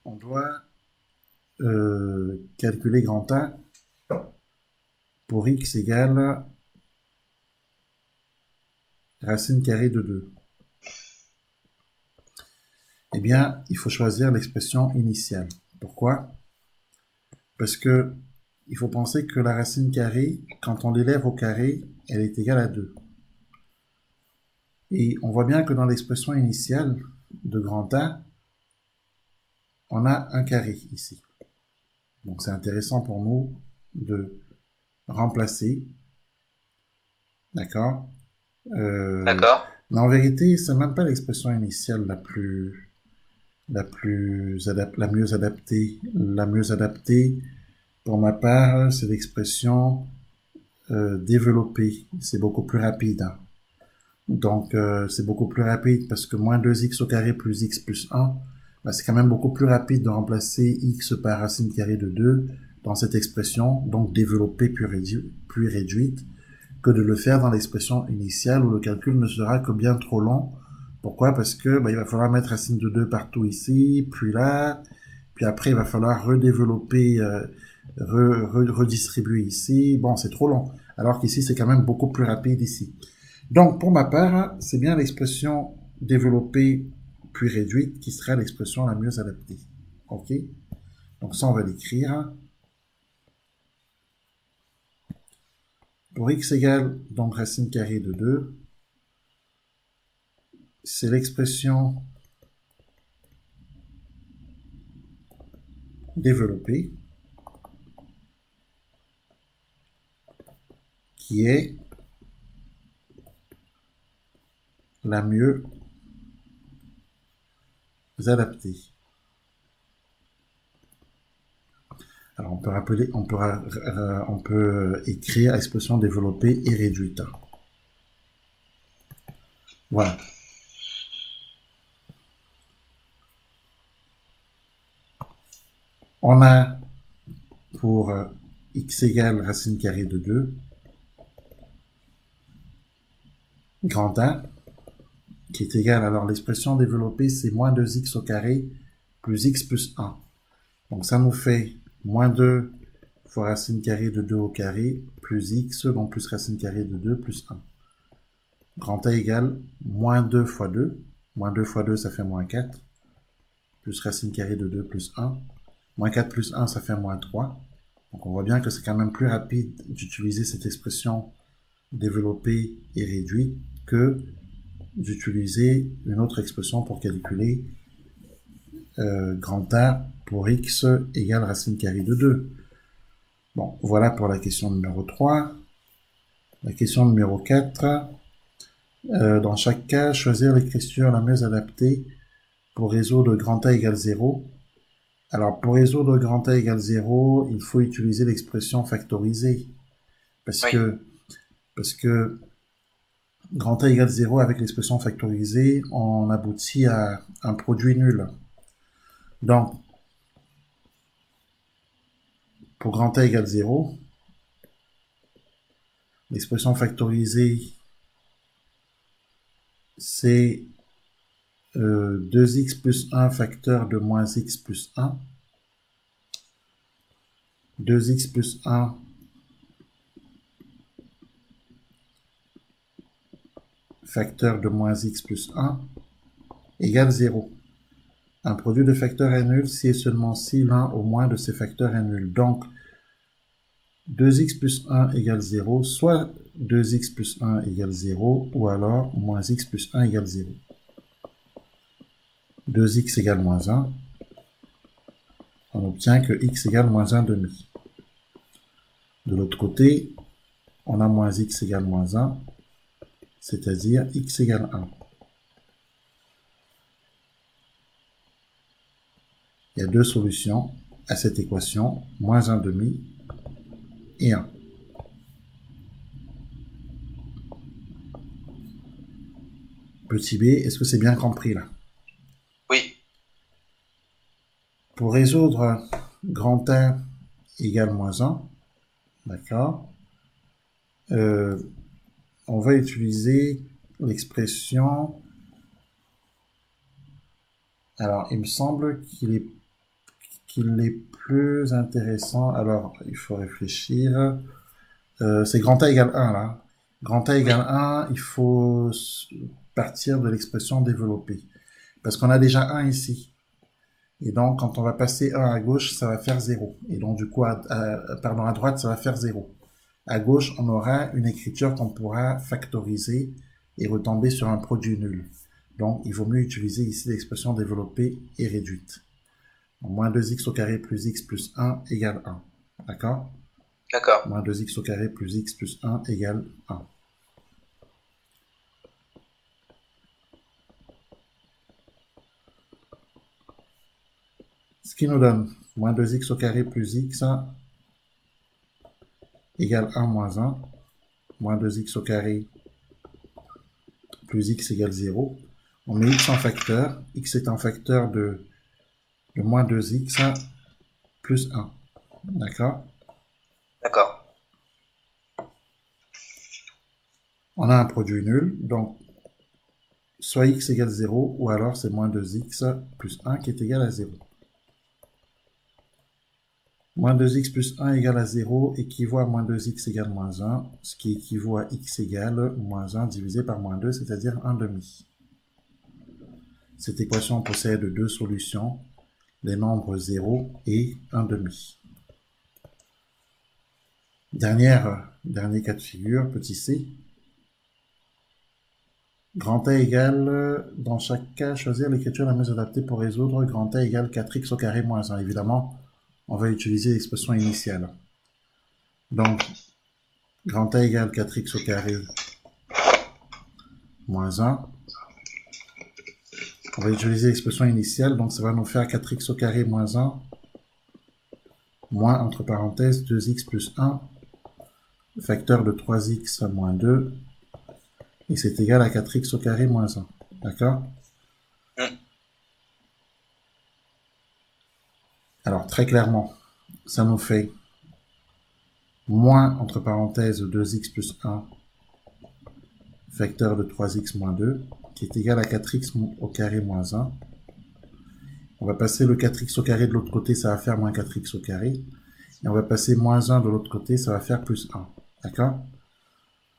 On doit calculer grand A pour x égale racine carrée de 2. Eh bien, il faut choisir l'expression initiale. Pourquoi? Parce que il faut penser que la racine carrée, quand on l'élève au carré, elle est égale à 2. Et on voit bien que dans l'expression initiale de grand A, on a un carré ici. Donc c'est intéressant pour nous de remplacer, d'accord. D'accord. Mais en vérité, c'est même pas l'expression initiale la mieux adaptée. La mieux adaptée, pour ma part, c'est l'expression développée. C'est beaucoup plus rapide, hein. Donc, c'est beaucoup plus rapide parce que moins 2x au carré plus x plus 1, bah, c'est quand même beaucoup plus rapide de remplacer x par racine carrée de 2 dans cette expression, donc développée plus réduite, que de le faire dans l'expression initiale où le calcul ne sera que bien trop long. Pourquoi? Parce que bah, il va falloir mettre racine de 2 partout ici, puis là, puis après il va falloir redévelopper, redistribuer ici. Bon, c'est trop long. Alors qu'ici, c'est quand même beaucoup plus rapide ici. Donc, pour ma part, c'est bien l'expression développée puis réduite qui sera l'expression la mieux adaptée. OK? Donc ça, on va l'écrire. Pour x égale donc racine carrée de 2, c'est l'expression développée qui est la mieux adaptée. Alors on peut écrire expression développée et réduite. Voilà. On a pour x égale racine carrée de 2, grand A, qui est égal, alors l'expression développée, c'est moins 2x au carré plus x plus 1. Donc ça nous fait moins 2 fois racine carrée de 2 au carré plus x, donc plus racine carrée de 2 plus 1. Grand A égale moins 2 fois 2. Moins 2 fois 2, ça fait moins 4. Plus racine carrée de 2 plus 1. Moins 4 plus 1, ça fait moins 3. Donc on voit bien que c'est quand même plus rapide d'utiliser cette expression développée et réduite que d'utiliser une autre expression pour calculer grand A pour x égale racine carrée de 2. Bon, voilà pour la question numéro 3. La question numéro 4. Dans chaque cas, choisir l'écriture la mieux adaptée pour résoudre grand A égale 0. Alors, pour résoudre grand A égale 0, il faut utiliser l'expression factorisée. Parce Oui. que, parce que grand A égale 0 avec l'expression factorisée, on aboutit à un produit nul. Donc, pour grand A égale 0, l'expression factorisée, c'est 2x plus 1 facteur de moins x plus 1. 2x plus 1 facteur de moins x plus 1 égale 0. Un produit de facteurs est nul si et seulement si l'un au moins de ces facteurs est nul. Donc, 2x plus 1 égale 0, soit 2x plus 1 égale 0, ou alors moins x plus 1 égale 0. 2x égale moins 1, on obtient que x égale moins 1 demi. De l'autre côté, on a moins x égale moins 1, c'est-à-dire x égale 1. Il y a deux solutions à cette équation, moins 1 demi et 1. Petit b, est-ce que c'est bien compris là? Oui. Pour résoudre grand A égale moins 1, d'accord, euh, on va utiliser l'expression. Alors, il me semble qu'il est qu'il est plus intéressant, alors il faut réfléchir, c'est grand A égale 1 là. Grand A égale 1, il faut partir de l'expression développée. Parce qu'on a déjà 1 ici. Et donc, quand on va passer 1 à gauche, ça va faire 0. Et donc, du coup, à droite, ça va faire 0. À gauche, on aura une écriture qu'on pourra factoriser et retomber sur un produit nul. Donc, il vaut mieux utiliser ici l'expression développée et réduite. Donc, moins 2x au carré plus x plus 1 égale 1. D'accord? D'accord. Moins 2x au carré plus x plus 1 égale 1. Ce qui nous donne moins 2x au carré plus x égale 1 moins 1. Moins 2x au carré plus x égale 0. On met x en facteur. X est un facteur de moins 2x plus 1. D'accord? D'accord. On a un produit nul, donc soit x égale 0, ou alors c'est moins 2x plus 1 qui est égal à 0. Moins 2x plus 1 égale à 0 équivaut à moins 2x égale moins 1, ce qui équivaut à x égale moins 1 divisé par moins 2, c'est-à-dire 1 demi. Cette équation possède deux solutions, les nombres 0 et 1 demi. Dernier cas de figure, petit c. Grand A égale, dans chaque cas, choisir l'écriture la mieux adaptée pour résoudre. Grand A égale 4x au carré moins 1. Évidemment, on va utiliser l'expression initiale. Donc, grand A égale 4x au carré moins 1. On va utiliser l'expression initiale, donc ça va nous faire 4x au carré moins 1, moins, entre parenthèses, 2x plus 1, facteur de 3x moins 2, et c'est égal à 4x au carré moins 1. D'accord? Alors, très clairement, ça nous fait moins, entre parenthèses, 2x plus 1, facteur de 3x moins 2, qui est égal à 4x au carré moins 1. On va passer le 4x au carré de l'autre côté, ça va faire moins 4x au carré. Et on va passer moins 1 de l'autre côté, ça va faire plus 1. D'accord?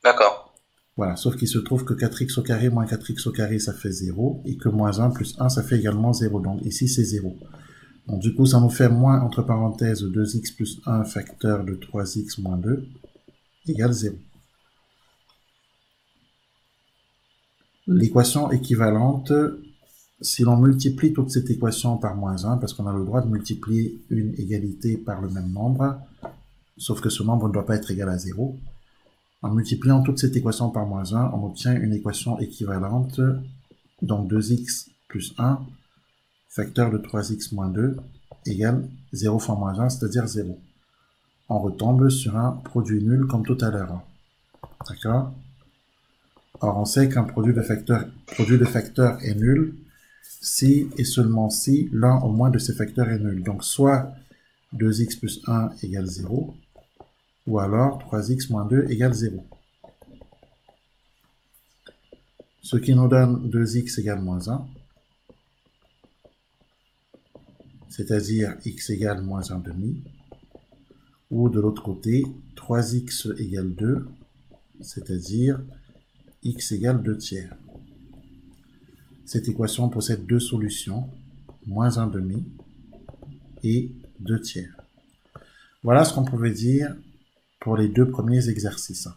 D'accord. Voilà, sauf qu'il se trouve que 4x au carré moins 4x au carré, ça fait 0, et que moins 1 plus 1, ça fait également 0. Donc ici, c'est 0. Donc du coup, ça nous fait moins, entre parenthèses, 2x plus 1 facteur de 3x moins 2 égale 0. L'équation équivalente, si l'on multiplie toute cette équation par moins 1, parce qu'on a le droit de multiplier une égalité par le même nombre, sauf que ce nombre ne doit pas être égal à 0, en multipliant toute cette équation par moins 1, on obtient une équation équivalente, donc 2x plus 1, facteur de 3x moins 2, égale 0 fois moins 1, c'est-à-dire 0. On retombe sur un produit nul comme tout à l'heure. D'accord? Or, on sait qu'un produit de facteurs est nul si et seulement si l'un au moins de ces facteurs est nul. Donc, soit 2x plus 1 égale 0, ou alors 3x moins 2 égale 0. Ce qui nous donne 2x égale moins 1, c'est-à-dire x égale moins 1 demi, ou de l'autre côté, 3x égale 2, c'est-à-dire x égale 2 tiers. Cette équation possède deux solutions, moins 1 demi et 2 tiers. Voilà ce qu'on pouvait dire pour les deux premiers exercices.